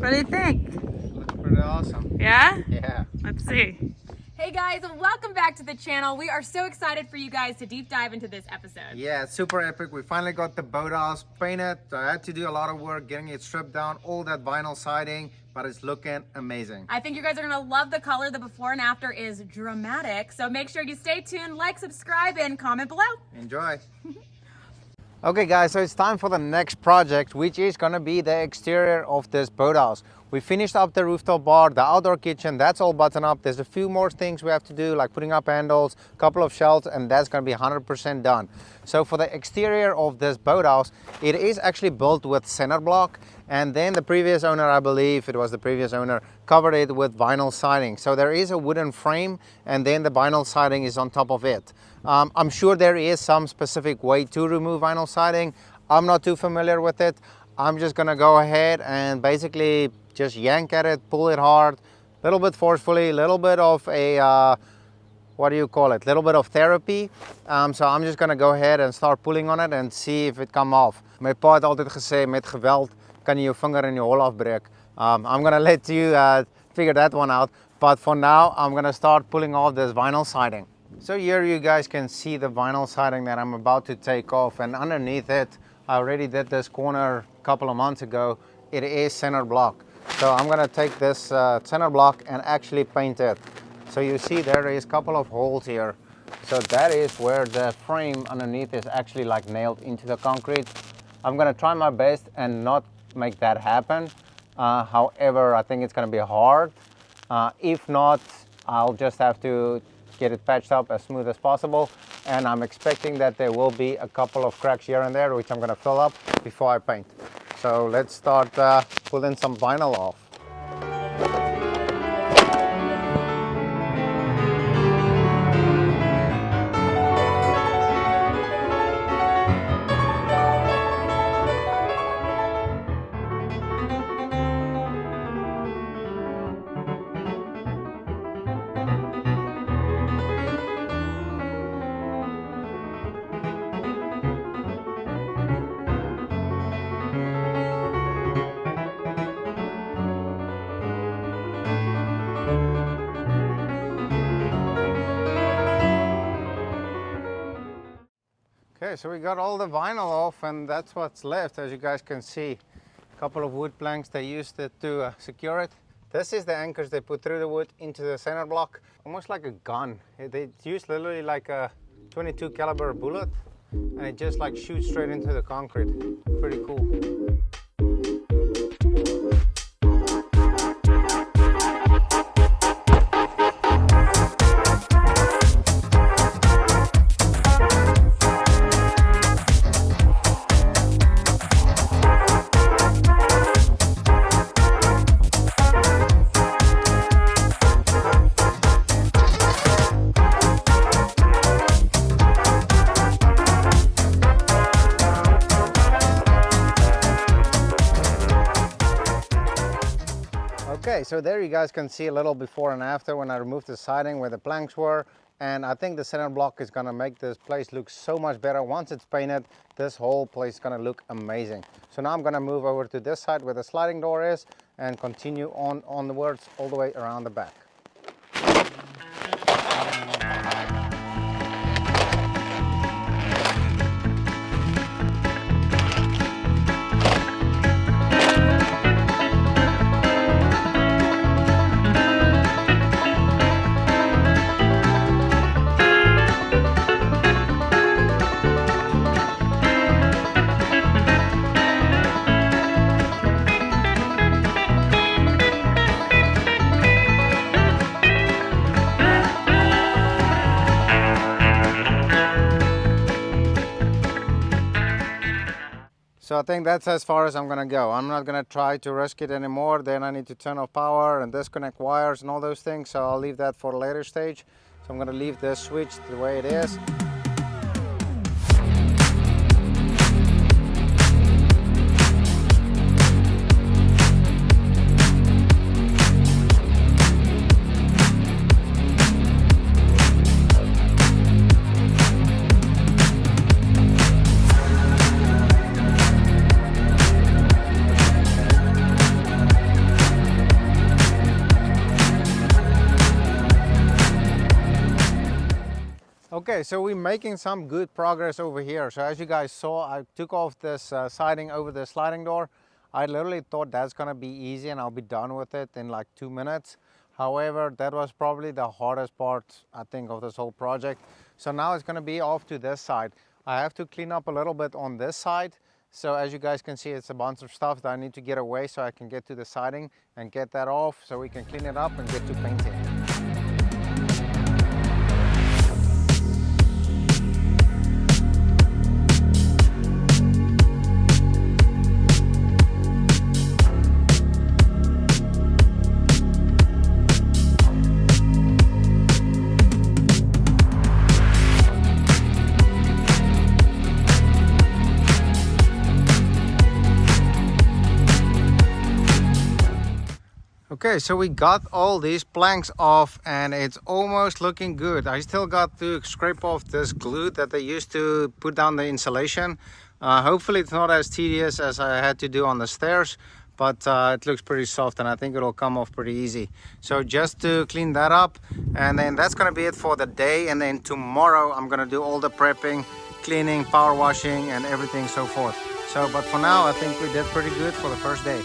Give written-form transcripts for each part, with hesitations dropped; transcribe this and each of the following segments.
What do you think? Looks pretty awesome. Yeah? Yeah. Let's see. Hey guys, welcome back to the channel. We are so excited for you guys to deep dive into this episode. Yeah, it's super epic. We finally got the boathouse painted. I had to do a lot of work getting it stripped down, all that vinyl siding, but it's looking amazing. I think you guys are gonna love the color. The before and after is dramatic. So make sure you stay tuned, like, subscribe, and comment below. Enjoy. Okay guys, so it's time for the next project, which is gonna be the exterior of this boathouse. We finished up the rooftop bar, the outdoor kitchen, that's all buttoned up. There's a few more things we have to do, like putting up handles, a couple of shelves, and that's gonna be 100% done. So for the exterior of this boathouse, it is actually built with CINDERBLOCK, and then the previous owner, I believe it was the previous owner, covered it with vinyl siding. So there is a wooden frame, and then the vinyl siding is on top of it. I'm sure there is some specific way to remove vinyl siding. I'm not too familiar with it. I'm just gonna go ahead and basically just yank at it, pull it hard, a little bit forcefully, a little bit of a, what do you call it? A little bit of therapy. So I'm just gonna go ahead and start pulling on it and see if it come off. My pa het altyd gesê, met geweld kan jy jou vinger in jou hol afbreek. I'm gonna let you figure that one out. But for now, I'm gonna start pulling off this vinyl siding. So here you guys can see the vinyl siding that I'm about to take off, and underneath it, I already did this corner a couple of months ago. It is CINDERBLOCK. So I'm gonna take this CINDERBLOCK and actually paint it. So you see there is a couple of holes here. So that is where the frame underneath is actually like nailed into the concrete. I'm gonna try my best and not make that happen. However, I think it's gonna be hard. If not, I'll just have to get it patched up as smooth as possible. And I'm expecting that there will be a couple of cracks here and there, which I'm gonna fill up before I paint. So let's start pulling some vinyl off. Okay, so we got all the vinyl off, and that's what's left. As you guys can see, a couple of wood planks, they used it to secure it. This is the anchors they put through the wood into the CINDERBLOCK, almost like a gun. They used literally like a 22 caliber bullet, and it just like shoots straight into the concrete. Pretty cool. Okay, so there you guys can see a little before and after when I removed the siding where the planks were, and I think the CINDERBLOCK is gonna make this place look so much better. Once it's painted, this whole place is gonna look amazing. So now I'm gonna move over to this side where the sliding door is and continue onwards all the way around the back. So I think that's as far as I'm gonna go. I'm not gonna try to risk it anymore. Then I need to turn off power and disconnect wires and all those things. So I'll leave that for a later stage. So I'm gonna leave this switch the way it is. Okay, so we're making some good progress over here. So as you guys saw, I took off this siding over the sliding door. I literally thought that's gonna be easy and I'll be done with it in like 2 minutes. However, that was probably the hardest part, I think, of this whole project. So now it's gonna be off to this side. I have to clean up a little bit on this side. So as you guys can see, it's a bunch of stuff that I need to get away so I can get to the siding and get that off so we can clean it up and get to painting. Okay, so we got all these planks off and it's almost looking good. I still got to scrape off this glue that they used to put down the insulation. Hopefully it's not as tedious as I had to do on the stairs, but it looks pretty soft and I think it'll come off pretty easy. So just to clean that up, and then that's gonna be it for the day. And then tomorrow I'm gonna do all the prepping, cleaning, power washing and everything so forth. So, but for now, I think we did pretty good for the first day.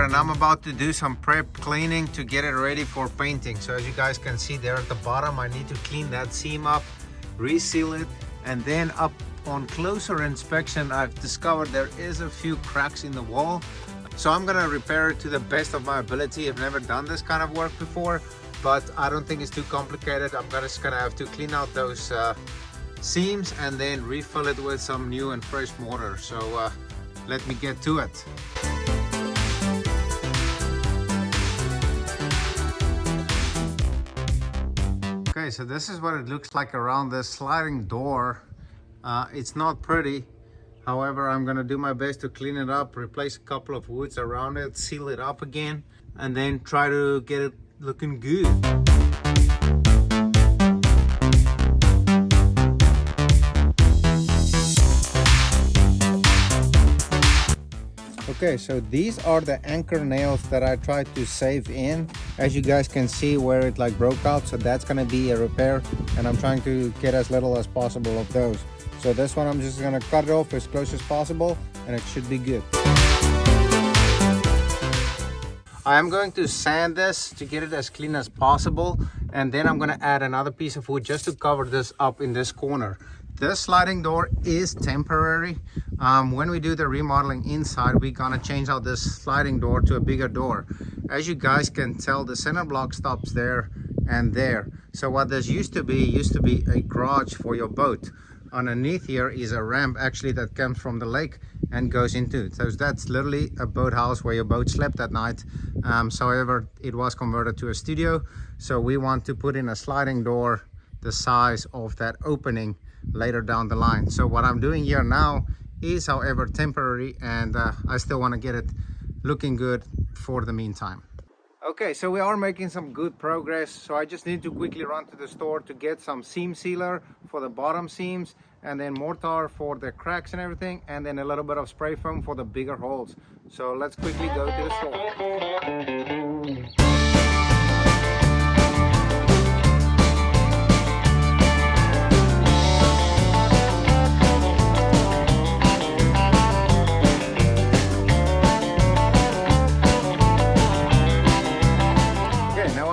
And I'm about to do some prep cleaning to get it ready for painting. So as you guys can see there at the bottom, I need to clean that seam up, reseal it, and then up on closer inspection, I've discovered there is a few cracks in the wall. So I'm gonna repair it to the best of my ability. I've never done this kind of work before, but I don't think it's too complicated. I'm just gonna have to clean out those seams and then refill it with some new and fresh mortar. So let me get to it. Okay, so this is what it looks like around this sliding door. It's not pretty. However, I'm gonna do my best to clean it up, replace a couple of woods around it, seal it up again, and then try to get it looking good. Okay, so these are the anchor nails that I tried to save in. As you guys can see where it like broke out, so that's gonna be a repair, and I'm trying to get as little as possible of those. So this one I'm just gonna cut it off as close as possible and it should be good. I am going to sand this to get it as clean as possible, and then I'm gonna add another piece of wood just to cover this up in this corner. This sliding door is temporary. When we do the remodeling inside, we're gonna change out this sliding door to a bigger door. As you guys can tell, the center block stops there and there. So what this used to be a garage for your boat. Underneath here is a ramp actually that comes from the lake and goes into it. So that's literally a boathouse where your boat slept at night. However, it was converted to a studio. So we want to put in a sliding door the size of that opening later down the line. So what I'm doing here now is, however, temporary, and I still want to get it looking good for the meantime. Okay, so we are making some good progress. So I just need to quickly run to the store to get some seam sealer for the bottom seams, and then mortar for the cracks and everything, and then a little bit of spray foam for the bigger holes. So let's quickly go to the store.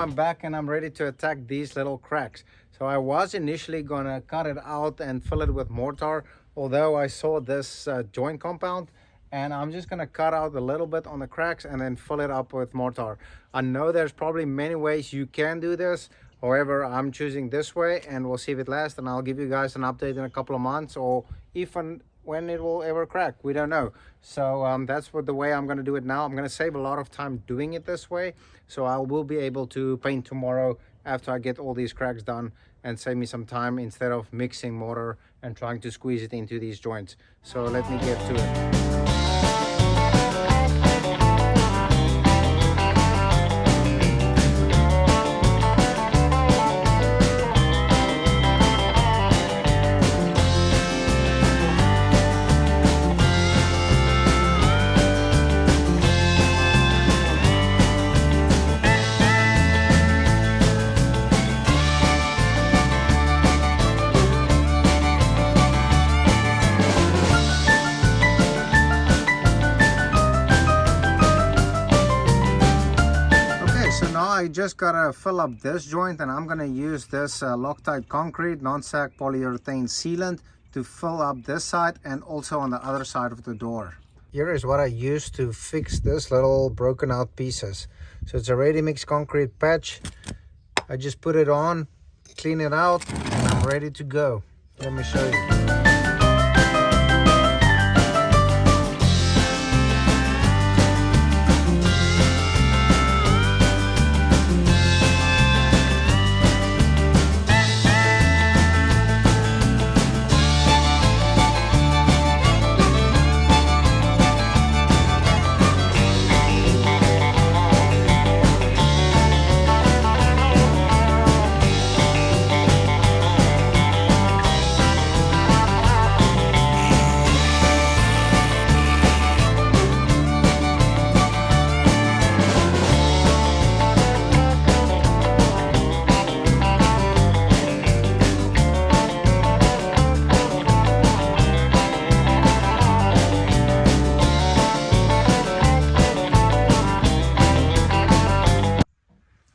I'm back and I'm ready to attack these little cracks. So I was initially gonna cut it out and fill it with mortar, although I saw this joint compound, and I'm just gonna cut out a little bit on the cracks and then fill it up with mortar. I know there's probably many ways you can do this. However, I'm choosing this way, and we'll see if it lasts, and I'll give you guys an update in a couple of months, or even when it will ever crack, we don't know. So that's what the way I'm going to do it now. I'm going to save a lot of time doing it this way, so I will be able to paint tomorrow after I get all these cracks done, and save me some time instead of mixing mortar and trying to squeeze it into these joints. So let me get to it. So now I just gotta fill up this joint, and I'm gonna use this Loctite concrete non-sag polyurethane sealant to fill up this side and also on the other side of the door. Here is what I used to fix this little broken out pieces. So it's a ready mix concrete patch. I just put it on, clean it out, and I'm ready to go. Let me show you.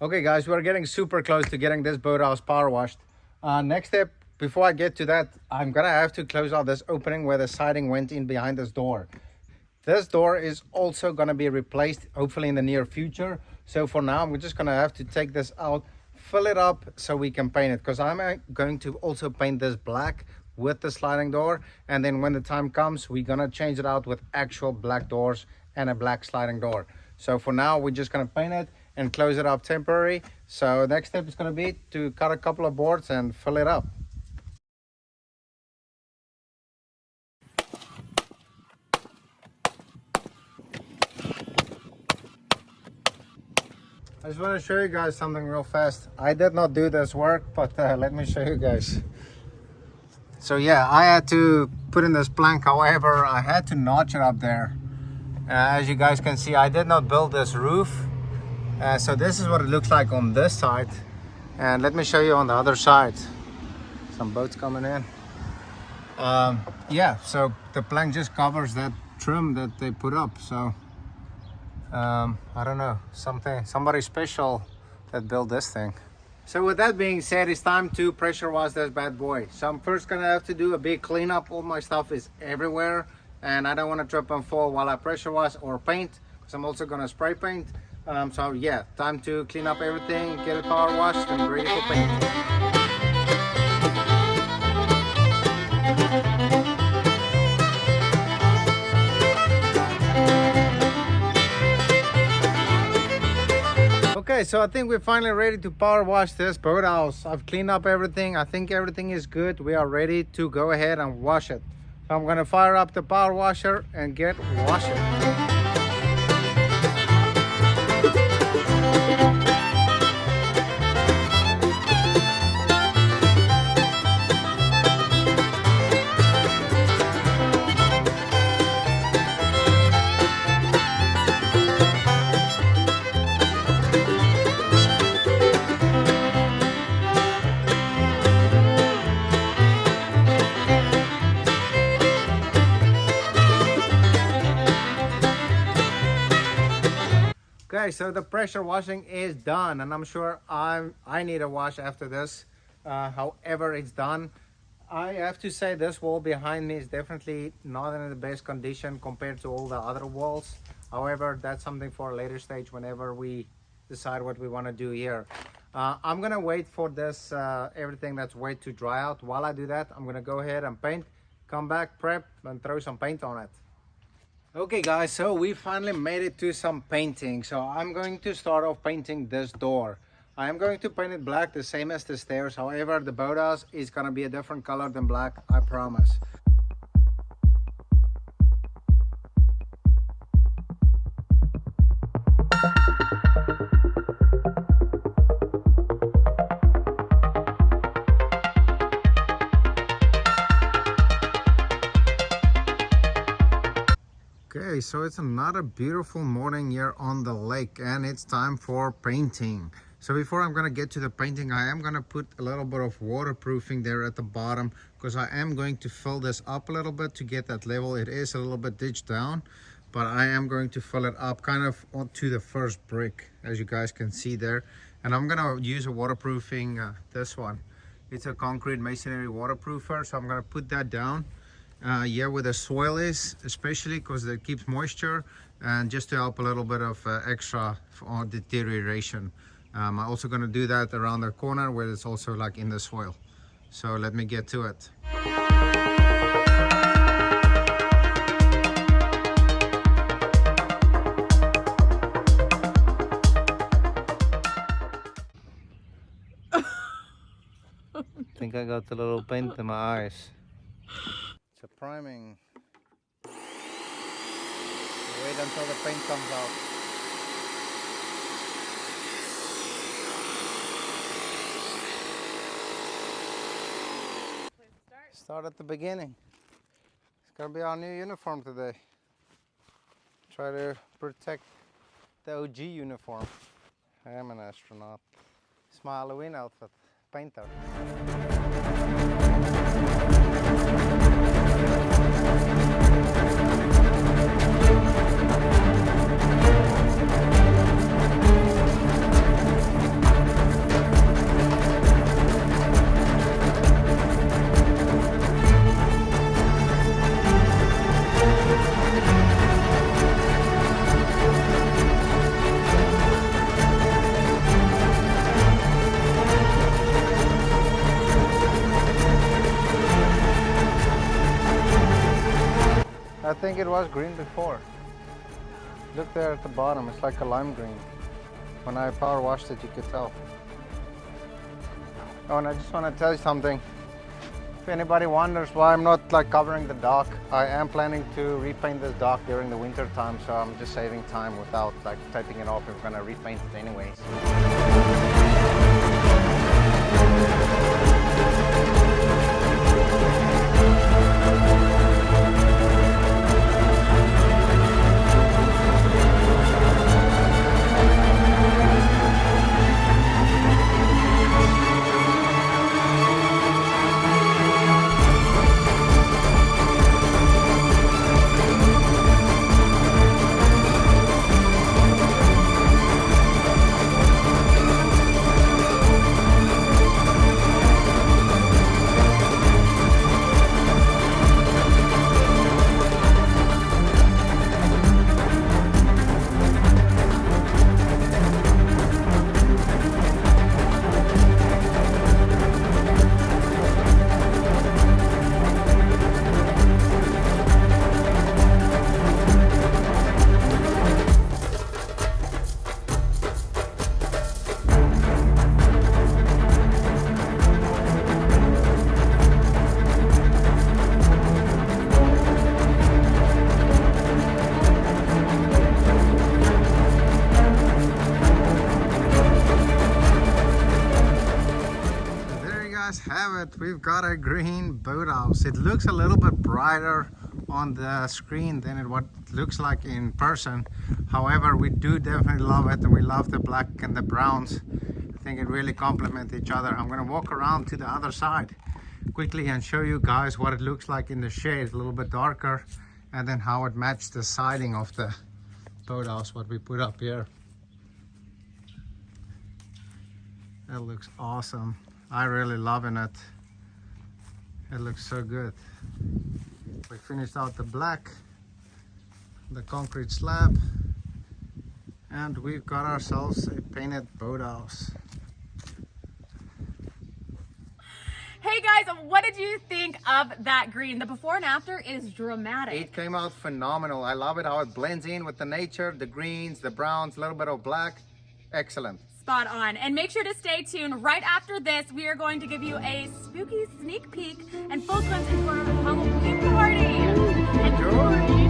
Okay guys, we're getting super close to getting this boathouse power washed. Next step, before I get to that, I'm gonna have to close out this opening where the siding went in behind this door. This door is also gonna be replaced, hopefully in the near future. So for now, we're just gonna have to take this out, fill it up so we can paint it, because I'm going to also paint this black with the sliding door. And then when the time comes, we're gonna change it out with actual black doors and a black sliding door. So for now, we're just gonna paint it and close it up temporary. So next step is going to be to cut a couple of boards and fill it up. I just want to show you guys something real fast. I did not do this work, but let me show you guys. So yeah, I had to put in this plank. However, I had to notch it up there. As you guys can see, I did not build this roof. So this is what it looks like on this side, and let me show you on the other side. Some boats coming in. Yeah, so the plank just covers that trim that they put up. So I don't know, somebody special that built this thing. So with that being said, it's time to pressure wash this bad boy. So I'm first gonna have to do a big cleanup. All my stuff is everywhere, and I don't want to trip and fall while I pressure wash or paint, because I'm also gonna spray paint. So yeah, time to clean up everything, get it power washed and ready for paint. Okay, so I think we're finally ready to power wash this boathouse. I've cleaned up everything. I think everything is good. We are ready to go ahead and wash it. So I'm gonna fire up the power washer and get washing. Okay, so the pressure washing is done, and I'm sure I need a wash after this. However, it's done. I have to say this wall behind me is definitely not in the best condition compared to all the other walls. However, that's something for a later stage whenever we decide what we want to do here. I'm gonna wait for this everything that's wet to dry out. While I do that, I'm gonna go ahead and paint, come back, prep, and throw some paint on it. Okay guys, so we finally made it to some painting. So I'm going to start off painting this door. I am going to paint it black, the same as the stairs. However, the boathouse is gonna be a different color than black, I promise. Okay, so it's another beautiful morning here on the lake, and it's time for painting. So before I'm gonna get to the painting, I am gonna put a little bit of waterproofing there at the bottom, because I am going to fill this up a little bit to get that level. It is a little bit ditched down, but I am going to fill it up kind of onto the first brick, as you guys can see there. And I'm gonna use a waterproofing, this one. It's a concrete masonry waterproofer, so I'm gonna put that down here where the soil is, especially because it keeps moisture and just to help a little bit of extra deterioration. I'm also gonna do that around the corner where it's also like in the soil. So let me get to it. I think I got a little paint in my eyes. It's a priming. Wait until the paint comes out. Start at the beginning. It's gonna be our new uniform today. Try to protect the OG uniform. I am an astronaut. It's my Halloween outfit. Painter. I think it was green before. Look there at the bottom, it's like a lime green. When I power washed it, you could tell. Oh, and I just want to tell you something. If anybody wonders why I'm not like covering the dock, I am planning to repaint this dock during the winter time, so I'm just saving time without like taping it off if we're gonna repaint it anyways. Have it, we've got a green boathouse. It looks a little bit brighter on the screen than what it looks like in person. However, we do definitely love it, and we love the black and the browns. I think it really complement each other. I'm going to walk around to the other side quickly and show you guys what it looks like in the shade, a little bit darker, and then how it matched the siding of the boathouse, what we put up here. That looks awesome. I really loving it. It looks so good. We finished out the black, the concrete slab, and we've got ourselves a painted boathouse. Hey guys, what did you think of that green? The before and after is dramatic. It came out phenomenal. I love it how it blends in with the nature, the greens, the browns, a little bit of black. Excellent. Spot on. And make sure to stay tuned. Right after this, we are going to give you a spooky sneak peek and full glimpse into our Halloween party. Enjoy!